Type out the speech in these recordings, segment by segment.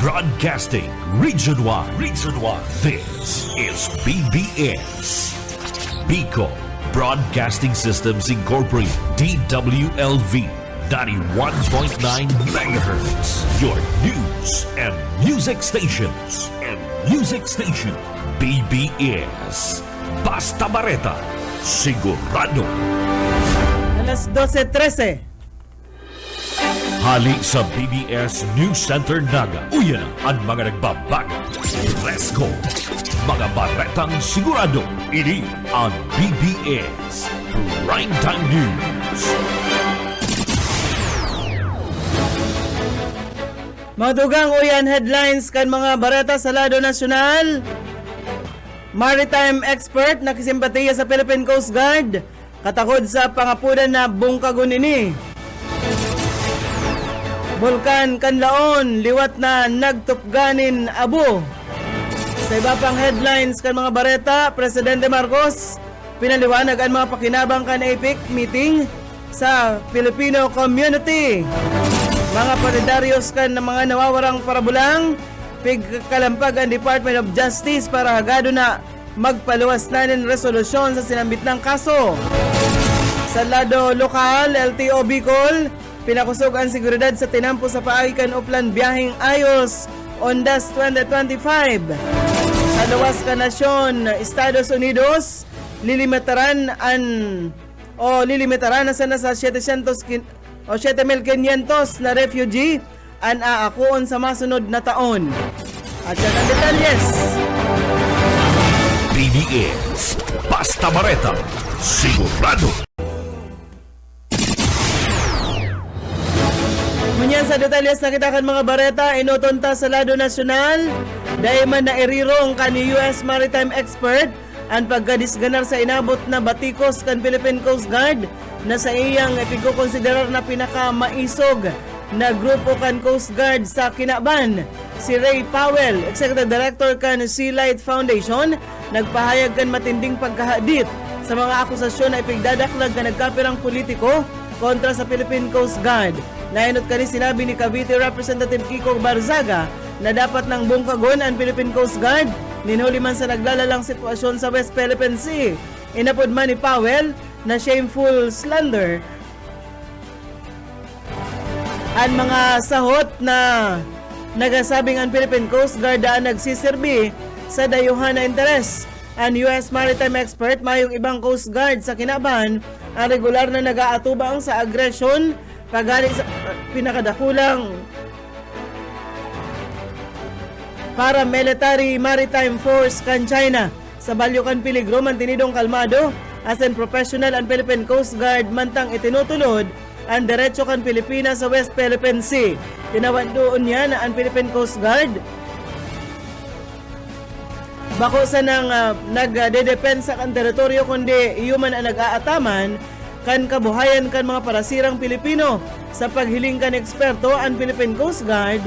Broadcasting Region 1. Region 1. This is BBS. Bicol Broadcasting Systems Incorporated. DWLV. 91.9 MHz. Your news and music stations. BBS. Basta Bareta. Sigurado. Alas 12:13. Hali sa BBS News Center Naga. Uyan ang mga nagbabago. Fresco. Mga baretang sigurado. Ini ang BBS Primetime News. Madugang uyan headlines kan mga bareta sa lado nasyonal. Maritime expert na kisimpatiya sa Philippine Coast Guard katakod sa pangapunan na bungkagon ini. Bulkan Kanlaon liwat na nagtupganin abo. Sa iba pang headlines kan mga bareta, Presidente Marcos pinaliwanag ang mga pakinabang kan APEC meeting sa Filipino community. Mga partidaryos kan ng mga nawawarang parabulang, pigkalampag ang Department of Justice para hagado na magpaluwas na ng resolusyon sa sinambit ng kaso. Sa lado lokal, LTO Bicol, pinakusog ang seguridad sa tinampo sa paagikan uplan biyaheng ayos Ondas 2025. Sa luwas ka nasyon, Estados Unidos, lilimitaran na sana sa 7,500 na refugee ang aakuon sa masunod na taon. At yan ang detalyes. BBS Basta Bareta. Sigurado. Munyan sa detalyes na kita kan mga bareta, inutunta sa lado nasyonal, dahil man na irirong kan US Maritime Expert ang pagkadisganar sa inabot na batikos kan Philippine Coast Guard na sa iyang ipigkukonsiderar na pinakamaisog na grupo kan Coast Guard sa Kinaban. Si Ray Powell, Executive Director kan Sea Light Foundation, nagpahayag kan matinding pagkahadit sa mga akusasyon na ipigdadaklag na nagkapirang politiko kontra sa Philippine Coast Guard. Nainot ka rin sinabi ni Cavite Representative Kiko Barzaga na dapat nang bungkagon ang Philippine Coast Guard ninhuli man sa naglalalang sitwasyon sa West Philippine Sea. Inapod man ni Powell na shameful slander ang mga sahot na nagasabing ang Philippine Coast Guard ang nagsisirbi sa dayuhan na interes. Ang US Maritime Expert mayong ibang Coast Guard sa Kinaban ang regular na nag-aatubang sa agresyon pagani sa pinakadakulang paramilitary maritime force kan China. Sa Balyokan Piligro mantinidong kalmado as in professional ang Philippine Coast Guard mantang itinutulod ang diretso kan Pilipinas sa West Philippine Sea. Tinawad doon niya na ang Philippine Coast Guard bako sa nang nagdedepensa kan teritoryo kundi human ang nag-aataman kan kabuhayan kan mga parasirang Pilipino. Sa paghiling kan eksperto ang Philippine Coast Guard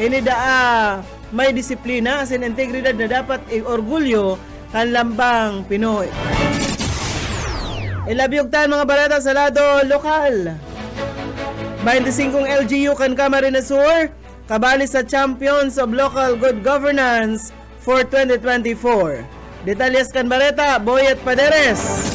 inidaa may disiplina as in integridad na dapat i-orgulyo kan lambang Pinoy. Ilabyugtan mga barata sa lado lokal. 25 LGU kan Camarines Sur kabali sa Champions of Local Good Governance for 2024. Detalyes kan bareta, Boyet Paderes.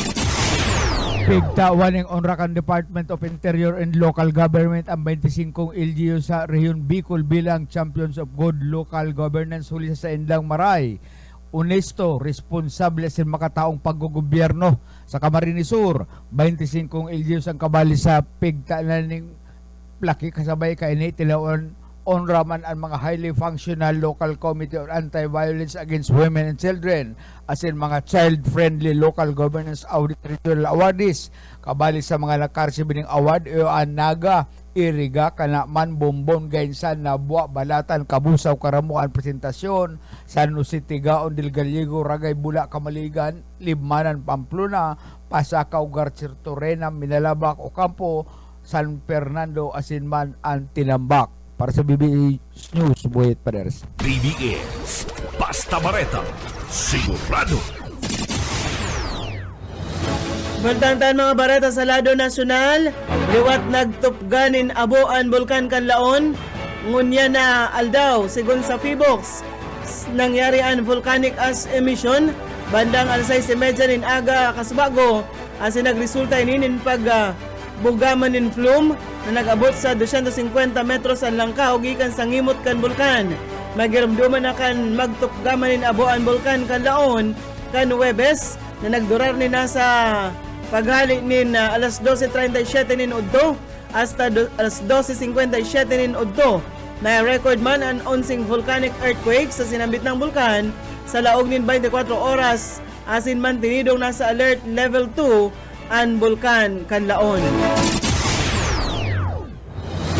Pigtawan ng Onrakan Department of Interior and Local Government ang 25 LGU sa Rehiyon Bicol bilang Champions of Good Local Governance huli sa Indang Maray. Honesto, responsable sa makataong paggogobyerno sa Camarines Sur. 25 LGUs ang kabali sa pigtanan ng plaki kasabay kaini tilaon onraman ang mga highly functional local committee on anti-violence against women and children as in mga child-friendly local governance audit regional awardees. Kabali sa mga nakarsibing award ang Naga, Iriga, Kanaman, Bombon, Gainsan, Nabua, Balatan, Kabusaw, Karamuan, Presentasyon, San Jose, Tigaon, Del Gallego, Ragay, Bula, Kamaligan, Libmanan, Pamplona, Pasakaw, Garcir, Torrena, Minalabak, Ocampo, San Fernando, Asinman, and Tinambak. Para sa BBS News, Boyet Paderes. BBS Basta Bareta. Sigurado. Bantantan mga bareta sa lado nasyonal, liwat nagtupganin abuan Bulkan Kanlaon, ngunya na aldaw sigon sa PHIVOLCS nangyari ang volcanic ash emission bandang alas 6:30 nin aga kasbago as nagresulta inin pag bugaman nin flume na nag-abot sa 250 metros ang langkaw gikan sa ngimot kan bulkan. Magiramduman na kan magtukgaman nin abo ang bulkan kan laon kan Huwebes na nagdurar ni nasa paghali nin alas 12:37 nin udto hasta alas 12:57 nin udto. Na record man ang onsing volcanic earthquake sa sinambit ng bulkan sa laog nin 24 oras asin man tinidong nasa alert level 2 ang bulkan kanlaon.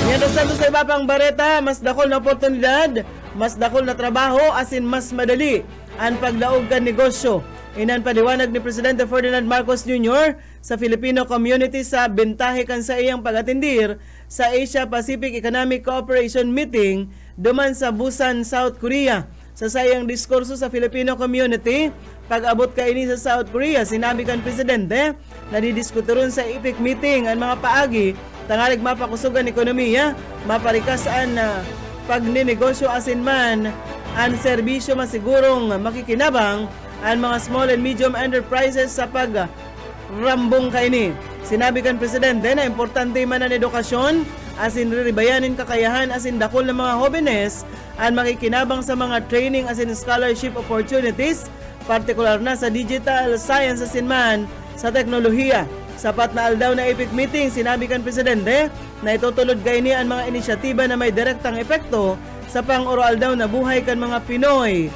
Mientras tanto sa iba pang bareta, mas dakol na oportunidad, mas dakol na trabaho asin mas madali ang paglaog kan negosyo. Inan paliwanag ni Presidente Ferdinand Marcos Jr. sa Filipino community sa bentahe kan sa iyang pag-atindir sa Asia Pacific Economic Cooperation Meeting duman sa Busan, South Korea. Sa sayang diskurso sa Filipino community, pag-abot kaini sa South Korea, sinabi kan Presidente na didiskuturon sa IPEC meeting ang mga paagi tangalig mapakusugan ekonomiya, maparikasan na pagninegosyo asin man ang serbisyo masigurong makikinabang ang mga small and medium enterprises sa pagrambong kaini. Sinabi kan Presidente na importante man ang edukasyon asin riribayanin kakayahan asin dakol ng mga jóvenes ang makikinabang sa mga training asin scholarship opportunities, partikular na sa digital science asin man sa teknolohiya. Sapat na aldaw na IPEC meeting, sinabi kan Presidente na itutulod kaini ang mga inisyatiba na may direktang epekto sa pang-oral daw na buhay kan mga Pinoy.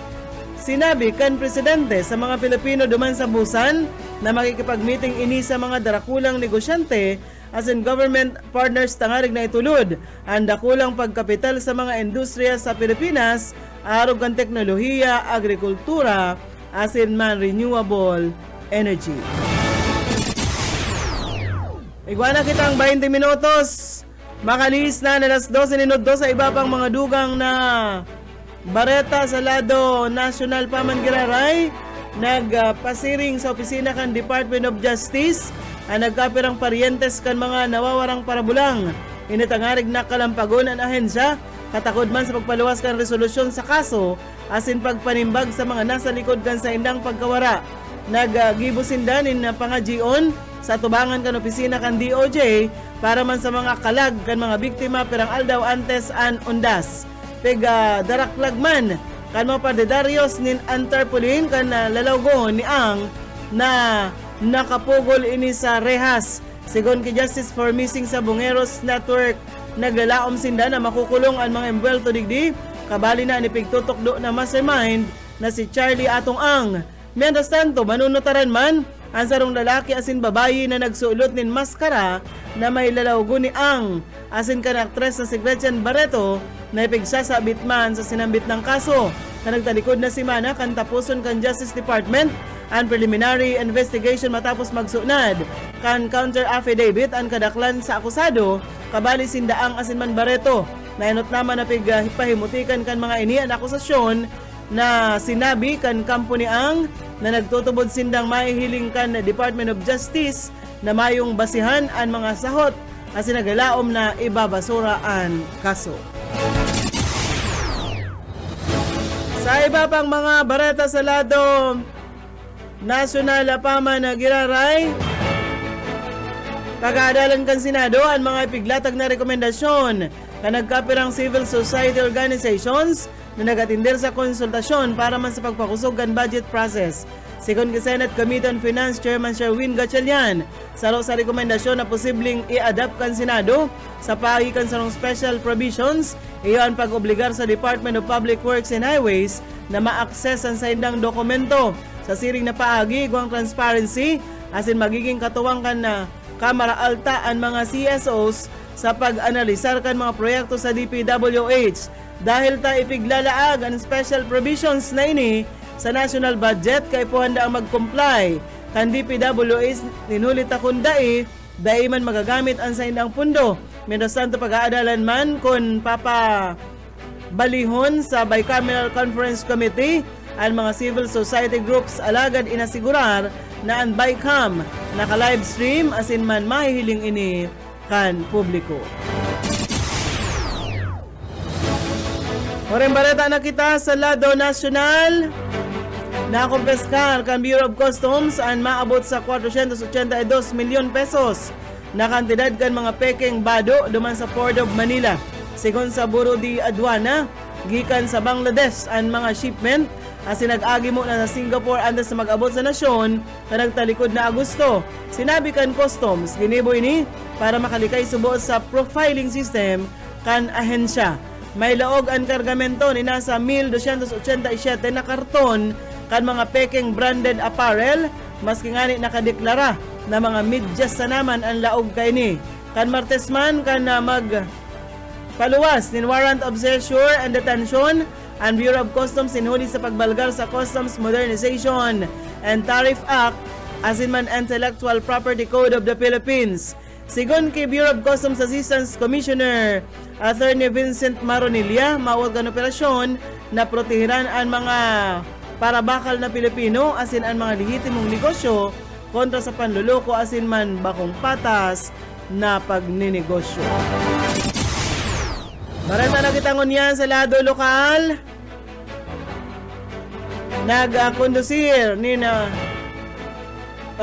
Sinabi kan Presidente sa mga Pilipino duman sa Busan na makikipag-meeting ini sa mga darakulang negosyante as in government partners tangarig na itulod ang dakulang pagkapital sa mga industriya sa Pilipinas, arog kan teknolohiya, agrikultura, as in man renewable energy. Iguana kitang 20 minutos. Makalis na alas 12 sa iba pang mga dugang na bareta sa lado National Pamangiraray. Nagpasiring sa opisina kan Department of Justice ang nagkapirang paryentes kan mga nawawarang parabulang. Initangarig na kalampagon ang ahensya katakod man sa pagpaluwas kan resolusyon sa kaso asin pagpanimbag sa mga nasa likod kan sa indang pagkawara. Naggibusindanin na pangajion sa tubangan kan opisina kan DOJ para man sa mga kalag kan mga biktima pirang aldaw antes an undas. Daraklagman kan mga partidaryos nin Antarpolin kan lalawgon ni ang na nakapugol ini sa rehas. Sigon ki Justice for Missing sa Bungeros Network, naglalaom sinda na makukulong ang mga embwelto digdi, kabali na ni pigtutok na mastermind na si Charlie Atong Ang. Mientras tanto, manunutaran man ang sarong lalaki asin babayi na nagsuulot nin maskara na may lalawgon ni Ang asin kan aktres na si Gretchen Barreto na ipigsasabit man sa sinambit ng kaso na nagtalikod na si Mana kan tapuson kan Justice Department ang preliminary investigation matapos magsunad kan counter affidavit ang kadaklan sa akusado kabali sindaang asin man Barreto na inot naman na pigpahimutikan kan mga ini ang akusasyon na sinabi kan kampo ni Ang na nagtutubod sindang maihiling kan Department of Justice na mayong basihan ang mga sahot asin nagalaom na ibabasura ang kaso. Sa iba pang mga bareta sa lado National Pamangiraray, pag-aadalan kan Senado ang mga ipiglatag na rekomendasyon na nagkapirang civil society organizations na nagatindir sa konsultasyon para man sa pagpakusog kan budget process. Sigon ki Senate Committee on Finance Chairman Sherwin Gatchalian, saro sa rekomendasyon na posibleng i-adapt kan Senado sa pagikan sa special provisions, iyon pag-obligar sa Department of Public Works and Highways na ma-access ang sa indang dokumento. Sa siring na paagi, guang transparency, asin magiging katuwang kan na Kamara Alta ang mga CSOs sa pag-analisar kan mga proyekto sa DPWH. Dahil ta ipiglalaag ang special provisions na ini sa national budget kay pohanda ang mag-comply kan DPWH ninulit akong dai man magagamit ang sa indang pundo. Mientras tanto pag-aadalan man kung balihon sa Bicameral Conference Committee ang mga civil society groups alagad inasigurar na ang BICAM naka-live stream asin man mahihiling ini kan publiko. Oreng bareta na kita sa lado nasyonal. Nakumpeskar kan Bureau of Customs ang maabot sa 482 milyon pesos na kantidad kan mga peking bado duman sa Port of Manila. Sigon sa Bureau de Aduana, gikan sa Bangladesh ang mga shipment as nag-agi mo na sa Singapore antes na mag-abot sa nasyon na nagtalikod na Agosto. Sinabi kan Customs, ginibo ini para makalikay subo sa profiling system kan ahensya. May laog ang kargamento ni nasa 1,287 na karton kan mga peking branded apparel, maski ngani nakadeklara na mga medyas sa naman ang laog kay ni. Kan Martes man kan mag paluwas nin warrant of seizure and detention ang Bureau of Customs sinhuli sa pagbalgar sa Customs Modernization and Tariff Act asin man Intellectual Property Code of the Philippines. Sigon kay Bureau of Customs Assistance Commissioner Attorney Vincent Maronilla, mawag ang operasyon na protehiran ang mga para bakal na Pilipino asin ang mga lehitimong negosyo kontra sa panluloko asin man bakong patas na pagninegosyo. Maranta na kitangon yan sa lado lokal. Nag-kondusir ni na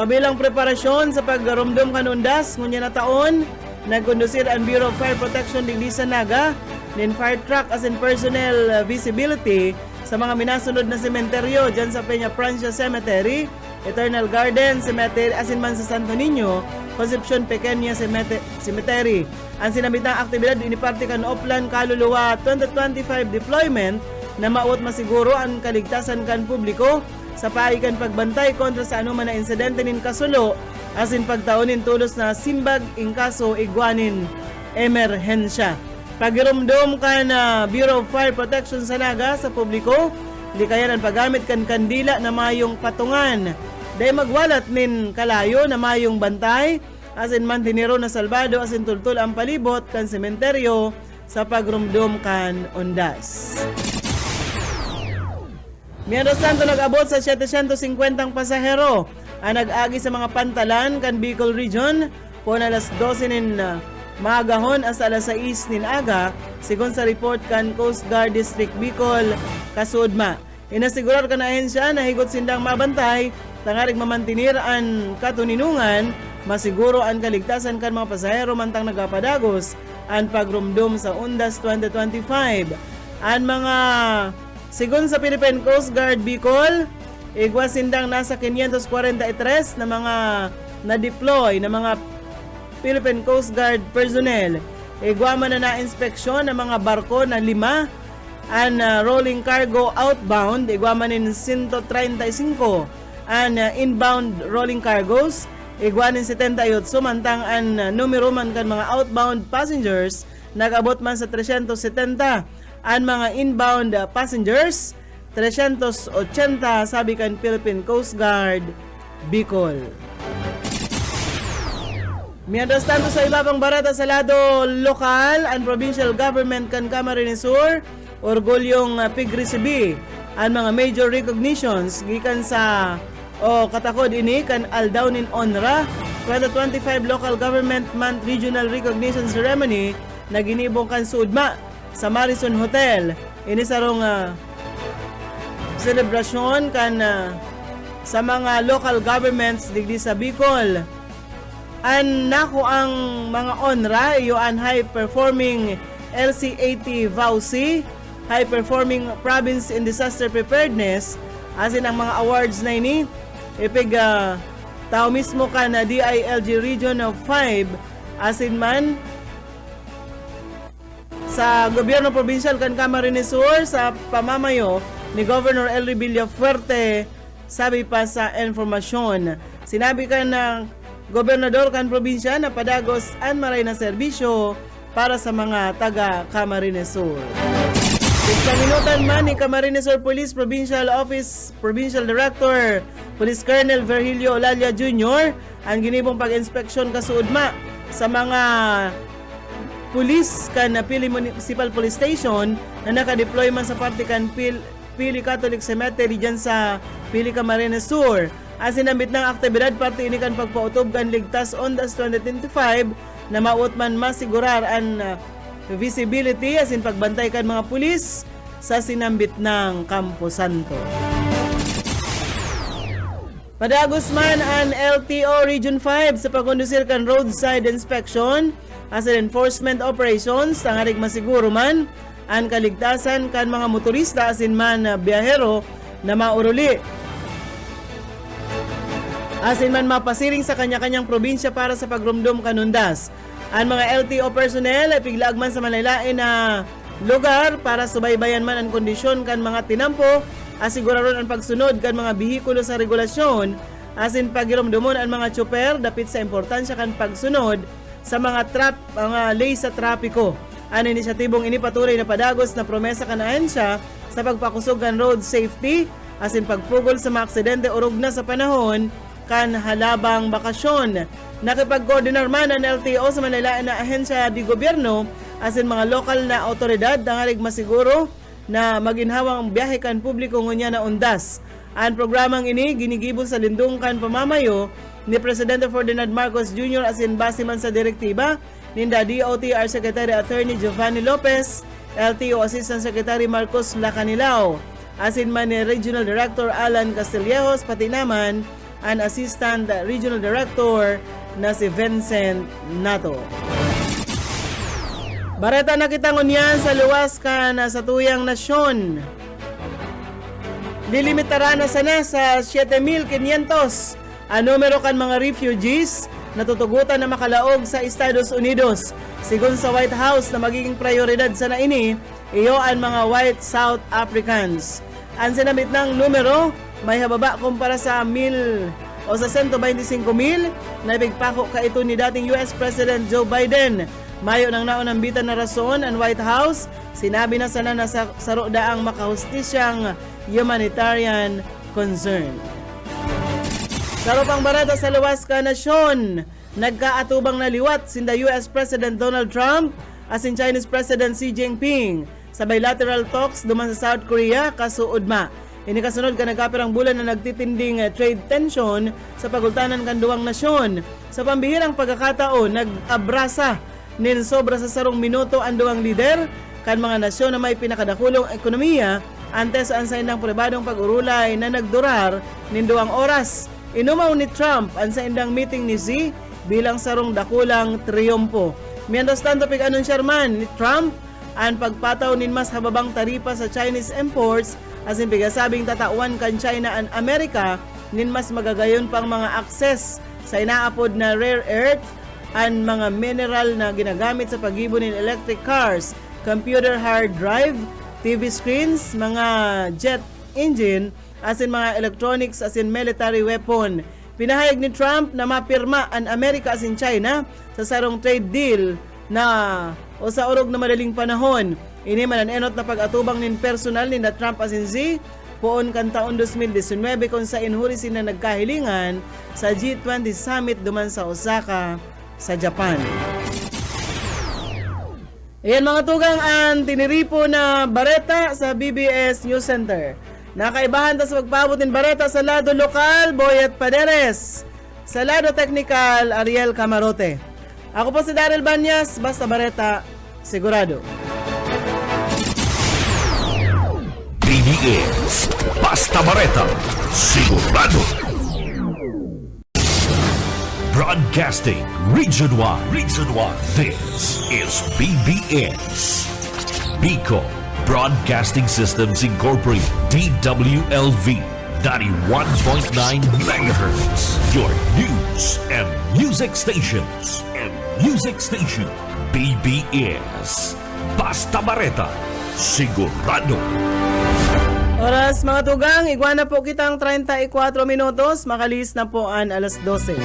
bilang preparasyon sa pagrumdum kanundas ngunya na taon, nagkondusir ang Bureau of Fire Protection digdi sa Naga nin fire truck asin personnel visibility sa mga minasunod na sementeryo dyan sa Peña Francia Cemetery, Eternal Garden Cemetery, asin man sa Santo Niño, Concepcion Pequeña Cemetery. Ang sinabitang aktibidad iniparte kan Oplan Kaluluwa 2025 deployment na maot masiguro ang kaligtasan kan publiko sa paikan pagbantay kontra sa anuman na insidente nin kasulo, asin pagtaunin tulos na simbag in kaso igwanin emerhensya. Pagirumdum kan Bureau of Fire Protection sa Naga sa publiko, di kaya ng paggamit kan kandila na mayong patungan. Dahil magwalat nin kalayo na mayong bantay, asin man dinero na salbado asin tultul ang palibot kan sementeryo sa pagrumdum kan undas. Mientras tanto nag-abot sa 750 pasahero ang nag-agi sa mga pantalan kan Bicol Region po na alas 12 nin maagahon as alas 6 nin aga, sigon sa report kan Coast Guard District Bicol, Kasudma. Inasigurar ka na ahensya na higot sindang mabantay, tangarig mamantinir ang katuninungan, masiguro ang kaligtasan kan mga pasahero mantang nagapadagos, ang pagrumdum sa Undas 2025. Ang mga, sigon sa Philippine Coast Guard Bicol, igwa sindang nasa 543 na mga na-deploy na mga Philippine Coast Guard personnel. Igwa man na inspeksyon ng mga barko na 5 ang rolling cargo outbound. Igwa man in 135 ang inbound rolling cargos. Igwa nin 78 mantang ang numero man kan mga outbound passengers nag-abot man sa 370. Ang mga inbound passengers 380 sabi kan Philippine Coast Guard Bicol. Mientras tanto sa ibabang barata sa lado lokal, ang provincial government kan Camarines Sur, orgulyong pigreceive ang mga major recognitions gikan sa katakod ini kan Aldaunin Onra 2025 Local Government Month Regional Recognition Ceremony na ginibong kan Sudma sa Marison Hotel. Ini sarong selebrasyon kan sa mga local governments digdi sa Bicol. An nako ang mga onra iyo an high performing LC80 VAUC, high performing province in disaster preparedness, asin ang mga awards na ini ipig tao mismo ka na DILG Region of 5 asin man sa gobyerno provincial kan Camarines Sur sa pamamayo ni Governor Elry Villafuerte. Sabi pa sa informasyon, sinabi ka ng Gobernador kan probinsya na padagos ang maray na serbisyo para sa mga taga Camarines Sur. Pagkaminutan man ni Camarines Sur Police Provincial Office Provincial Director Police Colonel Virgilio Olalia Jr. ang ginibong pag-inspeksyon kasuudma sa mga pulis kan Pili Municipal Police Station na nakadeploy man sa parte kan Pili Catholic Cemetery dyan sa Pili Camarines Sur. Asin ang bitnang aktibidad parte ini kan pagpautob kan ligtas Ondas 2025 na maut man masigurar ang visibility asin pagbantay kan mga pulis sa sinambit ng Campo Santo. Padagos man ang LTO Region 5 sa pagkondusir kan roadside inspection as an enforcement operations tangarig masiguro man ang kaligtasan kan mga motorista asin man biyahero na mauruli. Asin man mapasiring sa kanya-kanyang probinsya para sa pagrumdum kanundas. Ang mga LTO personnel ay piglaagman sa malalain na lugar para subaybayan man ang kondisyon kan mga tinampo, asiguraron ang pagsunod kan mga bihikulo sa regulasyon, asin pagirumdumon ang mga tsuper dapit sa importansya kan pagsunod sa mga lay sa trapiko. Ang inisyatibong inipatuloy na padagos na promesa kan ahensya sa pagpakusog kan road safety, asin pagpugol sa mga aksidente urog na sa panahon kan halabang bakasyon. Nakipag-coordinar man ang LTO sa malalain na ahensya di gobyerno asin mga lokal na otoridad dangarig masiguro na maginhawang biyahe kan publiko ngunya na undas. Ang programang ini ginigibol sa lindung kan pamamayo ni Presidente Ferdinand Marcos Jr. asin base man sa direktiba ninda DOTR Secretary Attorney Giovanni Lopez, LTO Assistant Secretary Marcos Lacanilao, asin man ni Regional Director Alan Castillejos, pati naman ang Assistant Regional Director na si Vincent Nato. Bareta na kita ngunyan sa luwas ka na sa tuyang nasyon. Lilimitara na sana sa 7,500 ang numero kan mga refugees na tutugutan na makalaog sa Estados Unidos. Sigon sa White House na magiging prioridad sana ini, iyo ang mga white South Africans. Ang sinabit ng numero may hababa kumpara sa 125,000 na ibigpako ka ito ni dating US President Joe Biden. Mayo nang naunang bitan na rason ang White House, sinabi na sana na saro daang makahustisyang humanitarian concern. Saro pang barata sa luwas ka nasyon, nagkaatubang na liwat sinda US President Donald Trump asin Chinese President Xi Jinping sa bilateral talks duman sa South Korea kasuod ma. Ini kasunod ka nagkapirang bulan na nagtitinding trade tension sa pagultanan kan duwang nasyon. Sa pambihirang pagkakataon, nag-abrasa nin sobra sa sarong minuto ang duwang lider kan mga nasyon na may pinakadakulong ekonomiya antes ang saindang pribadong pag-urulay na nagdurar nin duwang oras. Inumaw ni Trump ang saindang meeting ni Xi bilang sarong dakulang triyompo. Mientras tanto pig-anunsyar man ni Trump ang pagpataw nin mas hababang taripa sa Chinese imports asin pigasabing tatawan kan China and Amerika nin mas magagayon pang mga access sa inaapod na rare earth ang mga mineral na ginagamit sa pag-ibo ng electric cars, computer hard drive, TV screens, mga jet engine, asin mga electronics, asin military weapon. Pinahayag ni Trump na mapirma ang Amerika asin China sa sarong trade deal na o sa urog na madaling panahon. Ini man ang enot na pag-atubang nin personal ni na Trump asin Xi poon kan taon 2019 kung sa inhuri sina nagkahilingan sa G20 Summit duman sa Osaka sa Japan. Ayan mga tugang ang tiniripo na bareta sa BBS News Center. Nakaibahan ta sa pagpabot ng bareta sa lado lokal, Boyet Paderes. Sa lado technical, Ariel Camarote. Ako po si Daryl Banyas, basta bareta, sigurado. BBS Basta Bareta Sigurado. Broadcasting Region 1. This is BBS. Bicol Broadcasting Systems Incorporated. DWLV 91.9 MHz. Your news and music stations. BBS Basta Bareta Sigurado. Oras mga tugang, iguana po kitang 34 minutos, makalis na po ang alas 12.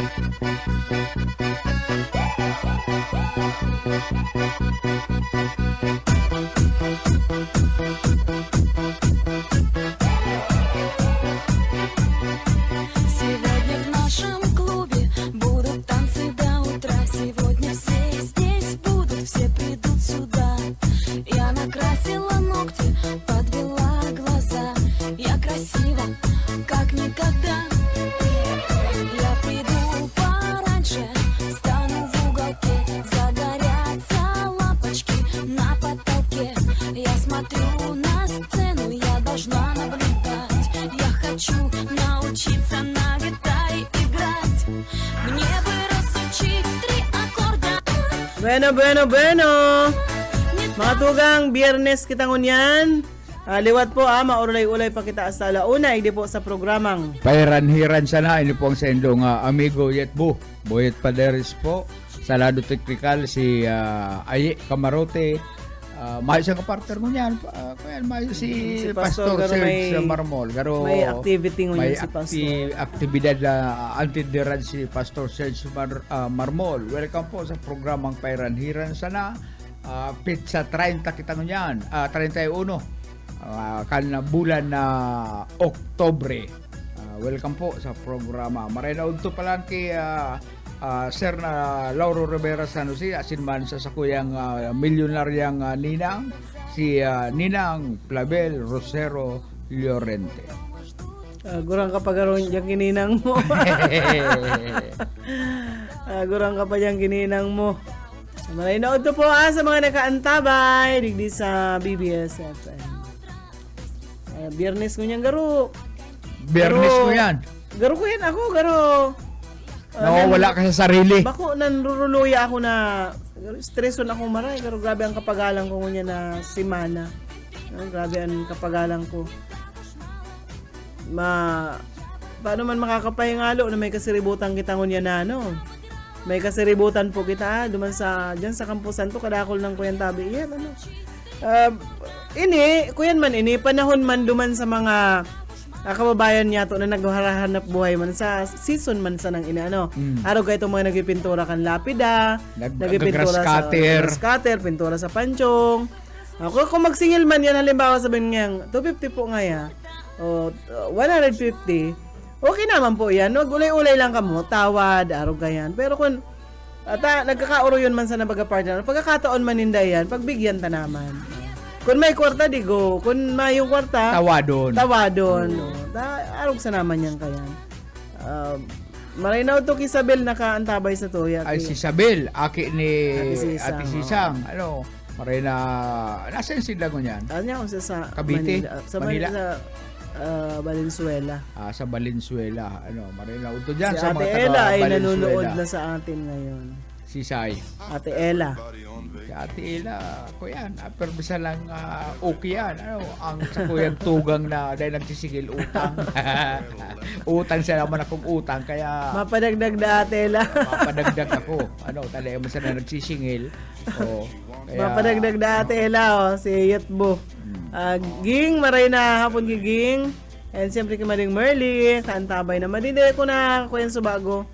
Сегодня в нашем клубе будут танцы до утра. Сегодня все здесь будут, все придут сюда. Я накрасила ногти, подвела глаза. Я красива, как никогда. Я приду пораньше, стану в уголке, загорятся Bueno. Mga tugang, biyernes kita ngunyan. Liwat po maulay-ulay pa kita hasta alauna, hindi po sa programang. Pairan-hiran sana, ini po ang sa indong amigo Yetbo. Boyet Paderes po. Sa lado teknikal si Aye Camarote. May isang kapartner mo niyan. May si Pastor Garo Serge Marmol. Garo, may activity ngunyan may si Pastor. aktibidad na antidiran si Pastor Serge Marmol. Welcome po sa programang Pairan-hiran sana. Pizza 30 kita ngunyan. 31. Kan bulan na Oktobre. Welcome po sa programa. Maray na udto pa lang kay Sir na Lauro Rivera Sanusi, asin man sa sakuyang milyonaryang ninang, si Ninang Plabel Rosero Llorente. Gurang ka pa garon yung kininang mo. Gurang ka pa yung kininang mo. Maray na udto po sa mga nakaantabay digdi sa BBS FM. Biyernes ko niyan, garo. Biyernes ko yan. Garo ko yan ako, garo. Nawawala ka sa sarili. Bako, nanruluya ako na, stresson ako maray, garo grabe ang kapagalang ko niya na simana. Grabe ang kapagalang ko. Paano man makakapahingalo na may kasiributan kita ngunya na may kasiributan po kita duman dyan sa kampusan to, kadakol ng Kuyan Tabi. Yan, panahon man duman sa mga kababayan niya to na naghahanap buhay man sa season man sa nang araw kayo itong mga nagpipintura kan lapida, nagpipintura sa grass cutter, pintura sa panchong. Kung magsingil man yan, halimbawa sabihin niyang 250 po nga ya, o 150, okay naman po yan. Ulay-ulay lang kamo, tawad, araw gayan. Pero kung nagkakauro yun man sa nabaga-partner, pagkakataon man ninda yan, pagbigyan ta naman. Kung may kwarta, di go. Kung may yung kwarta, tawadon. Arog sa naman yan kaya. Maray na ito Isabel nakaantabay sa toya. Ay, si Isabel, aki ni Ate Ate Sisang. Maray na, nasan sila ko niyan? Ano siya sa Cavite? Manila? Sa Valenzuela. Sa Valenzuela. Maray na ito dyan Si sa Ate mga taga Ella ay Valenzuela. nanonood na sa atin ngayon. Si Sai. Ate Ella. Si Ate Ella, kuyan, pero bisa lang okay yan. Ang sa kuyang tugang na dahil nagsisigil utang. Utang siya naman akong utang, kaya Mapadagdag na Ate Ella. mapadagdag ako. Talaga mo siya na nagsisingil. Kaya, Mapadagdag na Ate Ella, si Yetbo. Ging, maray na hapon giging. And siyempre kay Mading Merly, kaantabay na madindi ko na kuyan subago.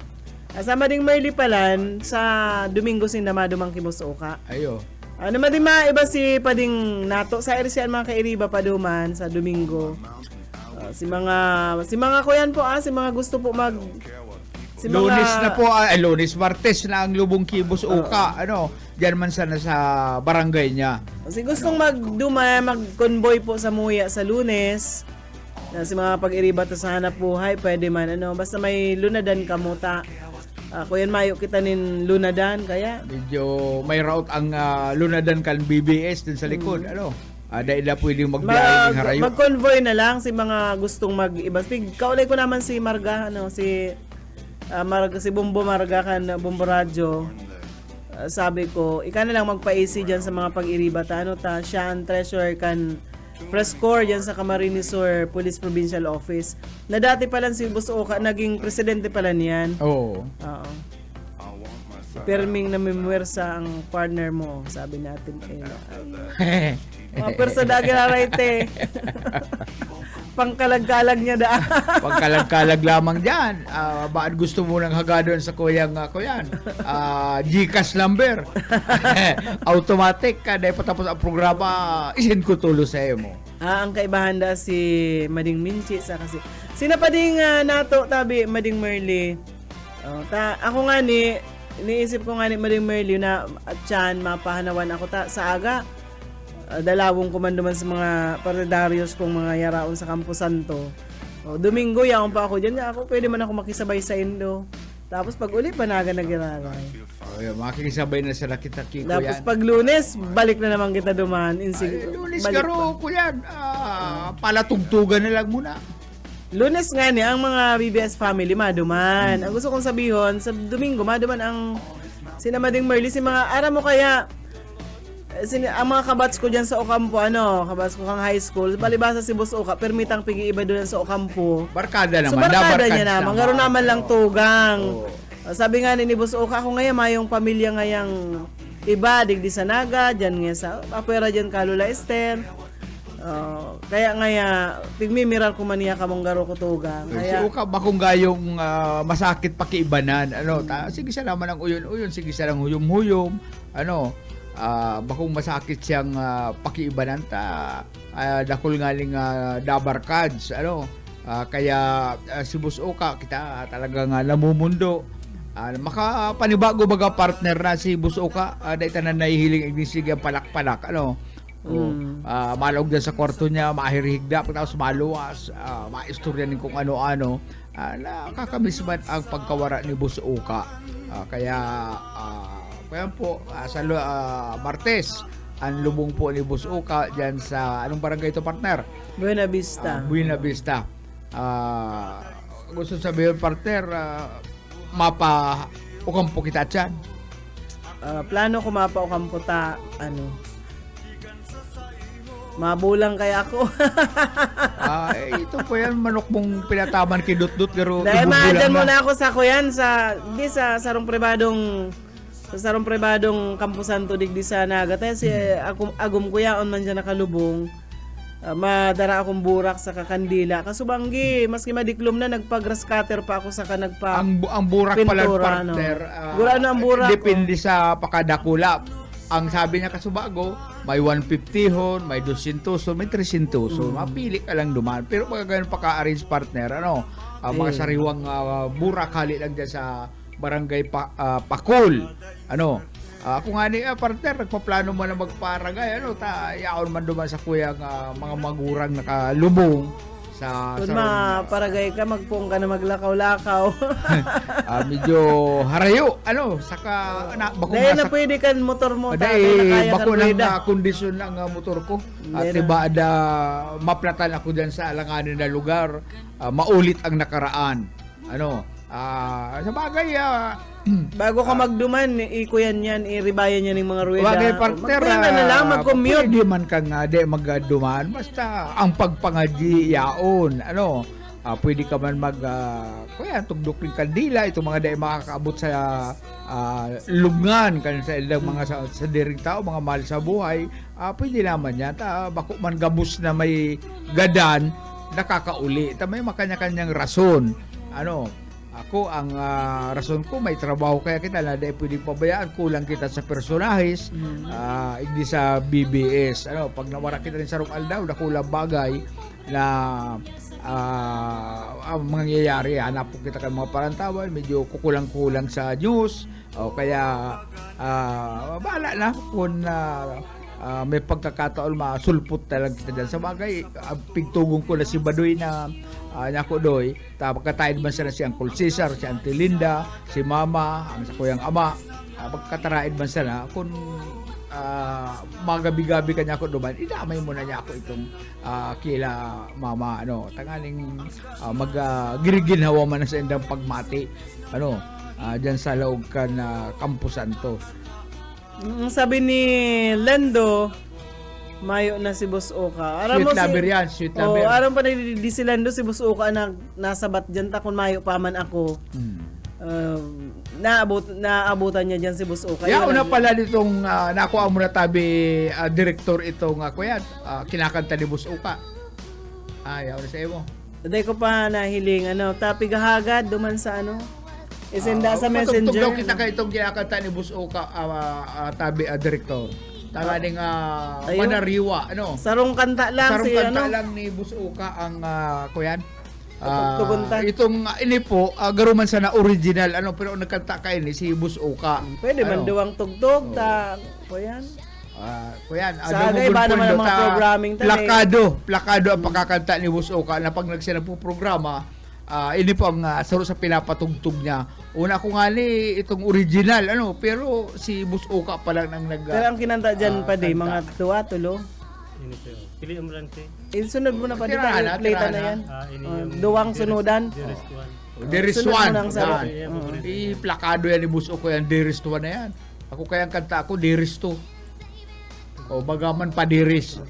Sa Mading Merly palan, sa Domingo sinama dumang kibusoka. Ayo. Mading maiba si Pading Nato sa Ersian mga kairiba pa duman sa Domingo. Si mga kuyan po si mga gusto po Lunes na po, Lunes, Martes na ang lubong kibos uka. Diyan man sana sa barangay niya. Si gustong mag-convoy po sa Muya sa Lunes. Si mga pag-iriba ta sa hanap buhay, pwede man basta may lunadan kamuta. Kuyan mayo kita nin lunadan kaya. Medyo may route ang lunadan kan BBS dun sa likod. Dahil na pwedeng magbiyahe ng harayo. Mag-convoy na lang si mga gustong mag-iba. Kaulay ko naman si Marga, si Bumbo Marga kan Bumbo Radyo. Sabi ko, ika na lang magpa-AC dyan sa mga pag-iriba ta. Siya ang treasurer kan press corps dyan sa Camarines Sur Police Provincial Office. Na dati pa lang si Boss Oka, naging presidente pala niyan. Oo. Perming na memwersa ang partner mo, sabi natin. Mga persa dagi na rayte. Pangkalag-kalag niya da. Pagkalag-kalag lamang dyan. Bakit gusto mo nang hagadon sa kuyang kuyan? Gcash number. Automatic. Dahil patapos ang programa, isin ko tulo sa iyo mo. Ang kaibahan da si Mading Minchi sa kasi. Sina pa ding Nato tabi Mading Merly. Ako nga iniisip ko nga ni Mading Merly na at siyan mapahanawan ako sa aga. Dalawong kumanduman sa mga partidaryos kong mga yaraon sa Kampusan to. Domingo, yaon pa ako dyan. Ako, pwede man ako makisabay sa Indo. Tapos pag uli, panaga nagiraray. Makikisabay na sa nakita-kiko yan. Tapos pag Lunes, balik na naman kita duman. Lunes karo ko yan. Palatugtugan na lang muna. Lunes nga niya, ang mga BBS family maduman. Ang gusto kong sabihin, sa Domingo, maduman ang Sina Mading Merly, si mga ara mo kaya ang mga kabats ko dyan sa Ocampo, kabats ko kang high school, palibasa si Boss Oka, permitang pigi iba doon sa Ocampo. Barkada So naman. barkada niya naman, garo naman lang tugang. Oo. Sabi nga ni Boss Oka, ako ngayon mayong pamilya ngayang iba, digdi sa Naga, dyan nga sa Apuera dyan Kalula Esther. Kaya pigmimiral ko man niya kamong garo ko tugang. Si Kaya, Uka ba kung gayong masakit pakiibanan, sige siya naman ang uyon-uyon, sige siya lang huyom-huyom, bakong masakit siyang pakiibanan dakol ngaling dabarkads, kaya si Boss Uka kita talagang namumundo. Makapanibago baga partner na si Boss Uka, dahil tanan nahihiling ignisig ang palak-palak, malawag dyan sa kwarto niya, mahirihigda, tapos maluwas, maistoryanin kung ano-ano. Nakakamiss man ang pagkawara ni Boss Uka. Kaya po, sa Martes, ang lubong po ni Boss Uka dyan sa, anong barangay ito, partner? Buena Vista. Buena Vista. Gusto sabihin, partner, mapa Ocampo kita dyan. Plano ko mapa Ocampo mabulang kaya ako. Ito po yan, manok mong pinataman kidut-dut, pero Dahil ibubulang maadyan na. muna ako sa kuyan sa sarong pribadong Camposanto digdi sa Naga. Tayo si agum kuyaon man dyan nakalubong. Madara akong burak sa kakandila. Kasubanggi, maski madiklom na, nagpa-grass cutter pa ako sa nagpa Ang burak pala, pintura, partner. Gura ang burak. Depende sa pakadakulap. Ang sabi niya kasubago, may 150 hon, may 200 hon, may 300 hon. Mapili ka lang duman. Pero pag ganun pa ka-arrange partner, mga sariwang burak hali lang dyan sa barangay Pakul. Kung nga partner, nagpaplano mo na magparagay, yaon man duman sa kuyang mga magurang nakalubong. Kung paragay ka, magpong ka na maglakaw-lakaw. Medyo harayo, saka bako Dahil na pwede kan motor mo. Dahil bako ng kondisyon ng motor ko. At Hindi diba maplatan ako dyan sa alanganin na lugar, maulit ang nakaraan. Sa bagay, Bago ka magduman, ikuyan yan, iribayan yan ng mga rueda. bagay partner, Magkuyan na lang, mag-commute. pwede man kang magduman, basta ang pagpangadyi yaon, pwede ka man tugdok ng kandila, itong mga dahil makakaabot sa lubngan, sa ilang mga sa diring tao, mga mahal sa buhay, pwede naman yan. Bako man gabus na may gadan, nakakauli. May makanya-kanyang rason. Ako, ang rason ko, may trabaho kaya kita na dahil pwedeng pabayaan, kulang kita sa personahis, hindi sa BBS. Pag nawara kita rin sa Aldaw, nakulang bagay na ang mangyayari, hanap po kita ng mga parantawan, medyo kukulang-kulang sa news, kaya bahala na kung may pagkakataon masulpot talaga kita dyan. Sa bagay, pigtugong ko na si Badoy na Nyako Doy, pagkataid man sila si Uncle Cesar, si Auntie Linda, si Mama, ang sa kuyang ama, pagkataraid man sila, kung magabi-gabi ka niya ako duman, idamay mo na niya ako itong kila Mama, tangaling giriginawa man na sa indang pagmati, dyan sa laog ka na Camposanto. Sabi ni Lando, mayo na si Boss Oka. Sweet lover yan, sweet lover. Aram pa di si Lando, si Boss Oka na nasa bat dyan ta kung mayo pa man ako. Naabutan niya dyan si Boss Oka. Una pala nitong nakuha mo na tabi director itong kuya, kinakanta ni Boss Oka. Yaw na sa iyo mo. Taday ko pa nahiling, tapigahagad, duman sa isenda sa messenger. Patugtog kita kay itong kinakanta ni Boss Oka, tabi director. Tangaling manariwa, Sarong kanta lang sarong si kanta lang ni Boss Oka ang kuyan. Tuguntan. Itong ini po garuman sana original pero nagkanta kay ni si Boss Oka. Pwede man duwang tugtog kuyan. Kuyan, Sagay ba naman ang mga programming plakado ang pagkakanta ni Boss Oka na pag nagsila po programa. Ini po ang saro sa pinapatugtog niya. Una ko nga ni itong original pero si Boss Oka pa lang ang Pero ang kinanta dyan pa di kanta. mga tuwa tulo. Ini po. Piliin mo lang, te. Isunod mo na pa, di ba? Tirahan na, Plate na tirahan yan. Ini Oh, yung... duwang sunudan. Dearest one. There is Sunod mo one. ng sarap. Yan. Yan. Plakado yan ni Boss Oko yan. There is one na yan. Ako kayang kanta ako, there is two. O bagaman pa there is.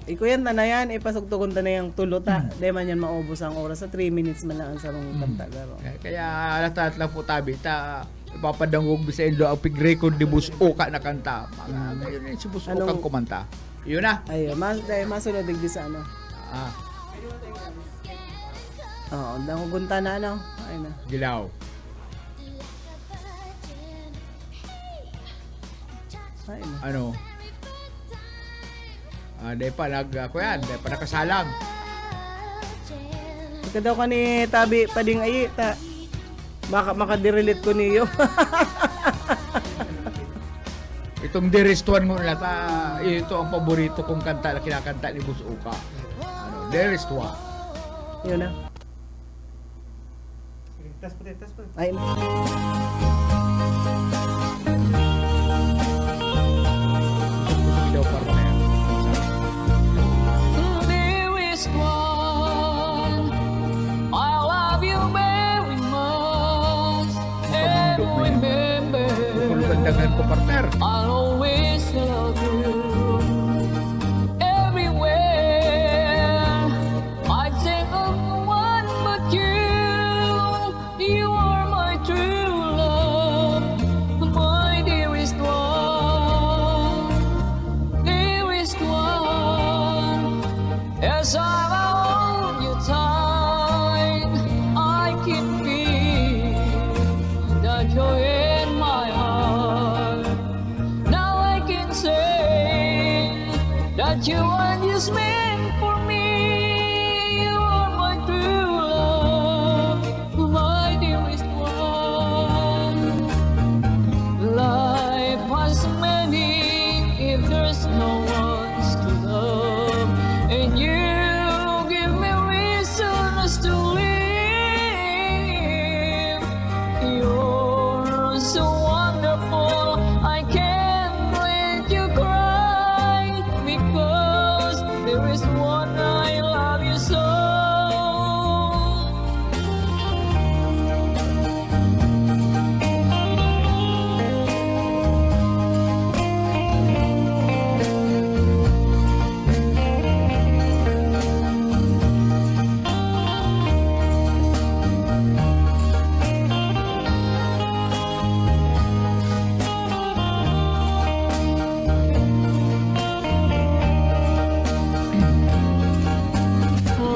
Iko yan na yan, ipasugtugon ta na yung tulota. Di man yan maubos ang oras. Sa 3 minutes man lang ang sarong kanta. Garo. Kaya lahat lang po tabi. Ipapadangog sa ilo ang pig-record ni Boss Oka na kanta. Ngayon yun si Boss Oka ang kumanta. Yun na. Ayun, masunod digdi sa ano. Ah, Oo, nakugunta na ano. Ayun na. Gilaw. Ayun na. Ano? Dahil pa dahil pa nakasalang. Ika daw ka ni Tabi Pading Ayi, baka makadirelit ko niyo. Itong Deristuan mo na ito ang paborito kong kanta na kinakanta ni Boss Oka. Deristuan. Yun na. Tas po. Ayun na. Daw para na yan. Dearest one, I love you very much. And remember, Kulundangan ko, partner. I'll always love you. Everywhere I think of no one but you. You are my true love, my dearest one. Dearest one, as I hold you tight, I can feel that you're in my heart. Now I can say that you are just meant for me. You are my true love, my dearest one. Life has meaning if there's no one to love, and you give me reasons to live. You're so wonderful, I can't let you cry, because there is one I love you so.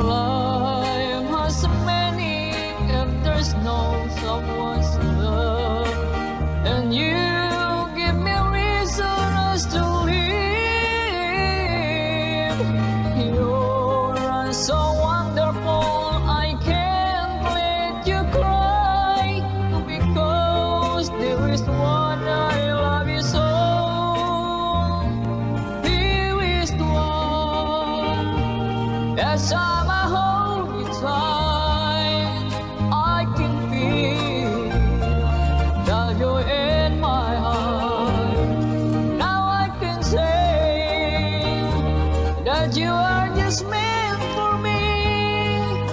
Life has meaning if there's no someone to love, and you give me reasons to live. You're so wonderful, I can't let you cry, because there is one I love you so. Dearest one, as I hold you tight, I can feel that you're in my heart. Now I can say that you are just meant for me.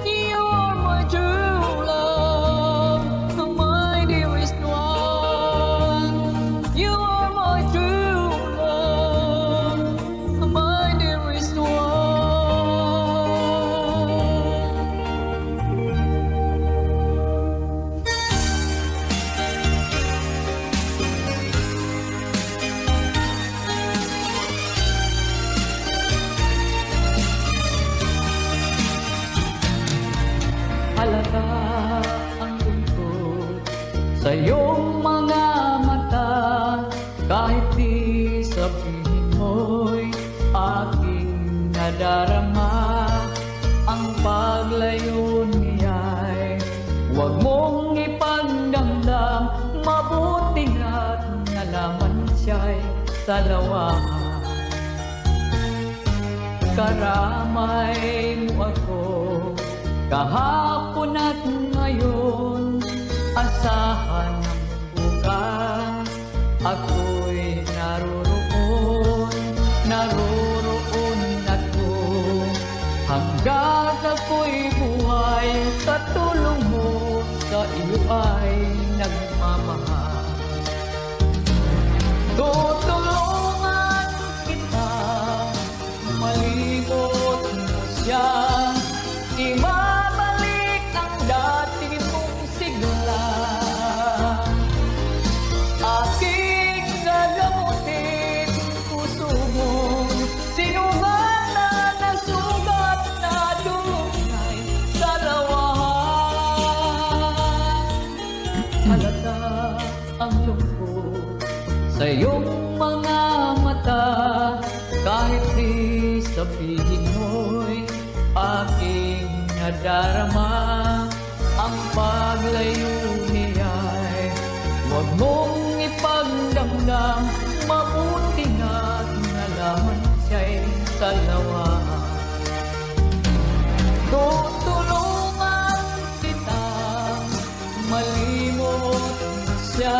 You are my true love, my dearest one. You are my true love, my dearest one. Halata ang lungkot sa iyong mga mata, kahit di sabihin mo'y aking nadarama. Ang paglayo niya'y huwag mong ipagdamdam, mabuti nga't nalaman siya'y salawahan. Karamay mo ako kahapon at ngayon, asahan ng bukas, ako'y naroon, Hanggang ako'y buhay, katulong mo sa iyo ay nagmamahal. Tutulungan kita, malimot mo siya, ibabalik ang dati mong sigla. Aking gagamutin puso mo, sinugatan na sugat na dunay sa lawahan. Halata ang lungkot sa iyong mga mata, kahit di sabihin mo'y aking nadarama. Ang paglayo niya'y huwag mong ipagdamdam, mabuti na't nalaman siya'y salawahan. Tutulungan kita, malimot siya,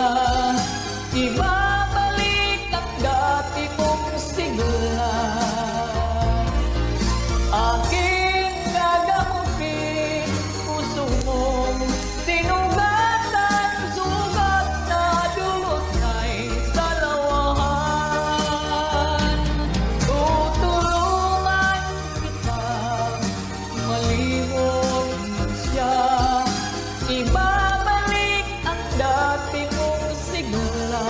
ibabalik ang dati mong sigla. Aking gagamutin puso mong sinugatan, sugat na dulot ay sa lawahan. Tutulungan kita, malimot siya, ibabalik ang dati mong sigla.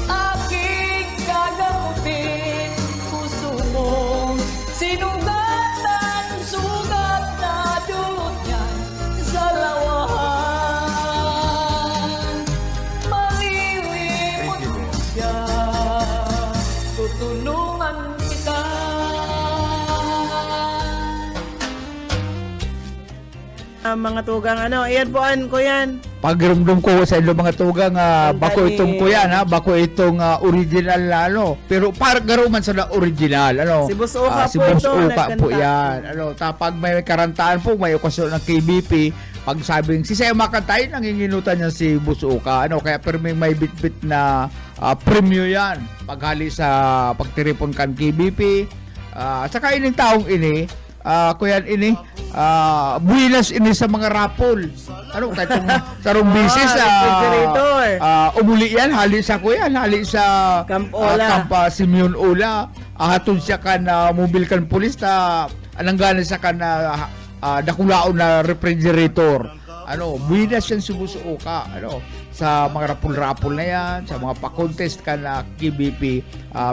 Aking gagamutin puso mong sinugatan, sugat na dulot yan sa lawahan. Malilimot mo siya, tutulungan kita. Mga tugang ano, iyan po an ko yan. Pagramdam ko sa ilo mga tugang, bako Tandaan itong ni- kuyan, bako itong original na ano. Pero parang garuman sa na original, ano. Si Boss Uka Si po Boss ito, Uka po nagkanta. yan. Ano, tapag may karantaan po, may okasyon ng KBP, pag sabing si Sayo makantayin, nanginginutan niya si Boss Uka. Ano, kaya pero may bit-bit na premyo yan. Paghali sa pagtiripon kan KBP. At saka ining taong ini, kuyan ini, buwinas ini sa mga rapol. Ano, kahit kung sarong bisis, refrigerator. umuli yan, hali sa kuyan, hali sa Camp Ola. Camp Simeon Ola. Hatun siya kan mobile kan pulis na anangganan sa kan dakulaon na refrigerator. Ano, buwinas yan si Boss Uka, ano, sa mga rapol-rapol na yan, sa mga pa-contest kan KBP,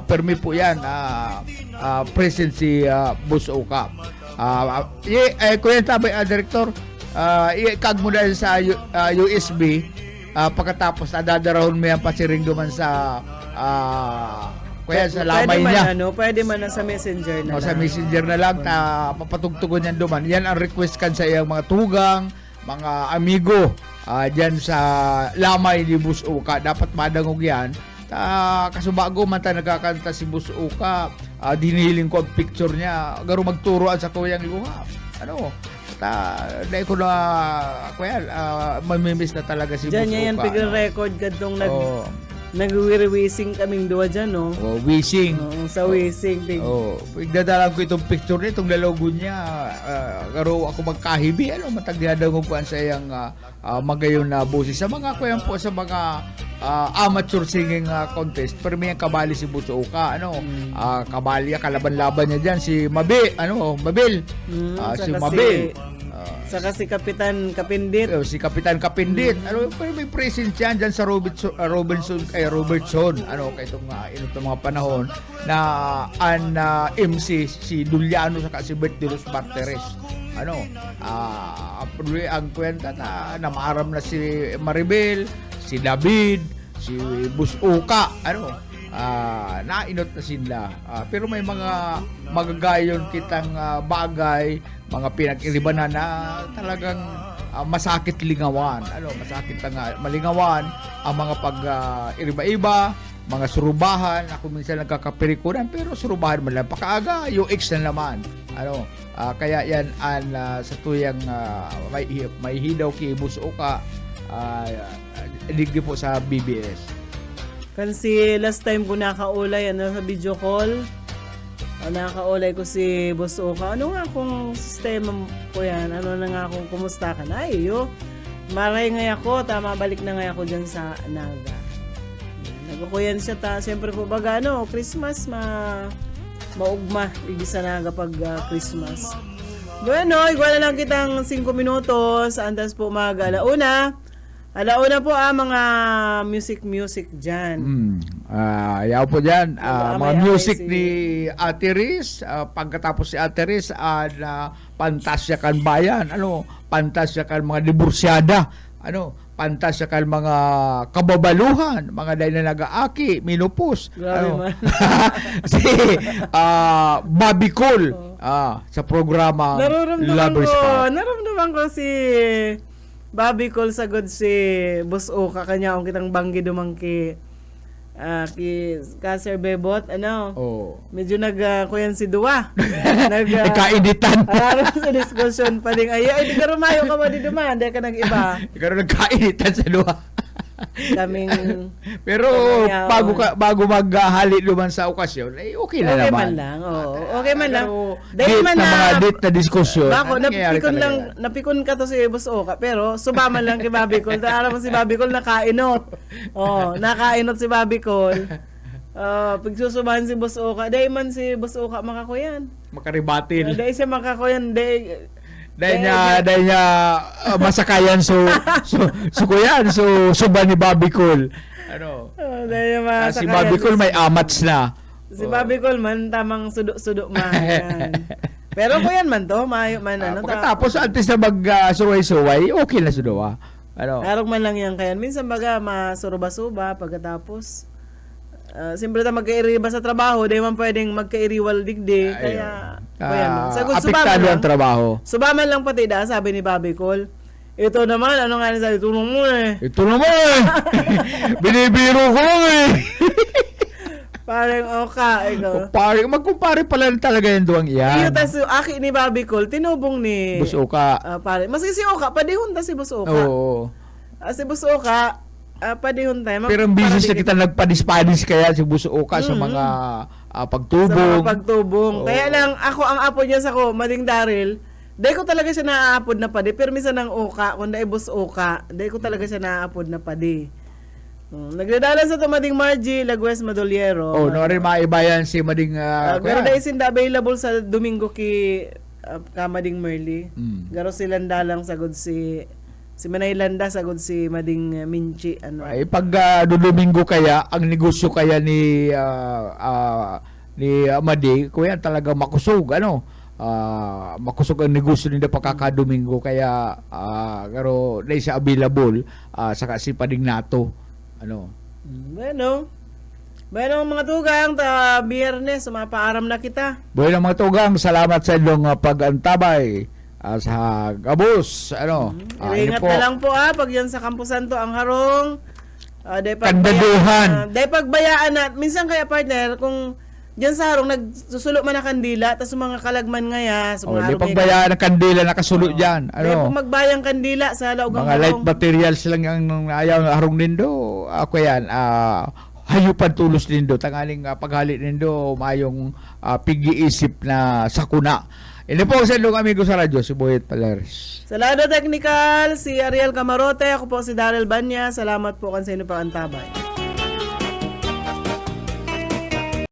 permi po yan, present si Boss Uka. Kuya Tabay, Director, i-kag mo dahil sa USB, pagkatapos dadarahon mo yan pasiring duman sa kuya sa lamay Pwede man, niya. ano, pwede man na sa messenger na O, sa lang. messenger na lang, papatugtugon yan duman. Yan ang request kan sa iyang mga tugang, mga amigo, dyan sa lamay ni Boss Uka. Dapat madangog yan. Kasubago man ta nagkakanta si Boss Uka, dinihiling ko ang picture niya, garo magturoan sa kuyang luha. Ano, dahil ko na kuya, mamimiss na talaga si Diyan Boss niya yan Uka. pigre-record kadtong Oh, nag-wising kaming duwa dyan, no? wishing. Oo, sa wising. Oh, igdadalan ko itong picture niya, itong lalogo niya. Garo ako magkahibi, ano, matagdadangog ko sa iyang magayon na boses. Sa mga kuyan po, sa mga amateur singing contest, pero may kabali si Boss Uka, ano, kabali, kalaban-laban niya dyan, si Mabil, si saka Mabil. Saka si Kapitan Kapindit. Si Kapitan Kapindit, ano, pero may presence yan dyan sa Robertson, ano, kay itong mga panahon na MC si Duliano saka si Bert de los Barteres. Ano, ang kwenta na maaram na si Maribel, si David, si Boss Uka, ano, nainot na sila. Pero may mga magagayon kitang bagay, mga pinag-ilibanan na talagang masakit lingawan. Ano, masakit nga malingawan ang mga pag-iriba-iba, mga surubahan. Ako minsan nagkakapirikunan, pero surubahan mo lang. Pakaaga, yung X na naman. Ano, kaya yan sa tuyang may hidaw kay Boss Uka, digdi po sa BBS. Kasi last time ko nakaulay, ano, sa video call, Nakakaulay ko si Boss Oka. Ano nga kung sistema ko yan? Ano na nga kung kumusta ka na? Ay, maray ngay ako. Tama, balik na ngay ako dyan sa Naga. Nagkukuyan siya siyempre po baga, Christmas, maugma. Ibig sa Naga pag Christmas. Bueno, igual na lang kitang 5 minutos. Antas po mag-alauna. Alauna po mga music dyan. Ayaw po dyan. Mga May music away ni Ate Riz. Pagkatapos si Ate Riz, Pantasya kan bayan. Pantasya kan mga diborsyada. Pantasya kan mga kababaluhan. Mga dahil na nag-aaki, minupos. Grabe man. Si Bobby Cole sa programa Nararamdaman ko si Bobby Cole sagod si Boss Oka kanya ang kitang banggi dumangki ki Sir Bebot medyo kuyan si Dua nagkainitan sa diskusyon pa ding ay di ka rumayo ka ba di duman di ka nag-iba ikaw nagkainitan sa Dua kaming pero bago maghali naman sa okasyon ay okay na okay naman man lang okay man lang date na mga date na diskusyon bako napikon ka to si Boss Oka pero subaman lang kay Bobby Cole aram mo si Bobby Cole nakainot nakainot si Bobby Cole pagsusubahan si Boss Oka dahil man si Boss Oka makakuyan makaribatin dahil siya makakuyan dahil niya masakayan kuyan suba ni Bobby Cole dahil si Bobby Cole may amats na si Bobby Cole man tamang sudo man pero kuyan man to mayo man pagkatapos antes na mag-suway-suway okay na sudo arog man lang yan kaya minsan baga masuruba-suba pagkatapos siyempre na magkairiba sa trabaho dahil man pwedeng magkairiwal digdi kaya apektado ang trabaho subaman lang pati sabi ni Bobby Cole ito naman ano nga sabi tulong mo ito naman binibiro ko parang ikaw magkumpare pala talaga yung duwang iyan tas aki ni Bobby Cole tinubong ni Boss Oka masih si Oka padihon ta si Boss Oka si Boss Oka padihon tayo pero ang business na kita nagpadis-padis kaya si Boss Oka sa mga pagtubong kaya lang ako ang apo niya sa ko Mading Daryl dahil ko talaga siya naaapod na padi pero minsan ng Oka kung dahil Boss Oka dahil ko talaga siya naaapod na padi nagdadalan sa to Mading Margie Lagwes Madoliero rin maibayan si Mading pero dahil sinda available sa Domingo ki Mading Merly garo silang dalang sagod si Manaylanda sagod si Mading Minchi ay pag Domingo kaya ang negosyo kaya ni Madi kuya talaga makusog makusog ang negosyo nila pagkaka-Domingo kaya garo na siya available saka si Pading Nato bueno mga tugang Biyernes mapaaram na kita bueno mga tugang salamat sa inyong pag-antabay sa Gabos ingat na lang po pag yan sa Campo Santo ang harong kandaduhan dahil pagbayaan na minsan kaya partner kung diyan sa harong nagsusulo man na kandila tas mga kalagman ngaya sa mga pagbayaan ng kandila nakasulo diyan kung magbayang kandila sa laog mga light materials lang ang ayaw harong nindo ako yan hayupan tulos nindo tangaling paghali nindo mayong pigi-isip na sakuna. Ito po sa ilong amigo sa radyo, si Boyet Palares. Sa lado technical, si Ariel Camarote, ako po si Daryl Banya. Salamat po kansa inyo pa ang tabay.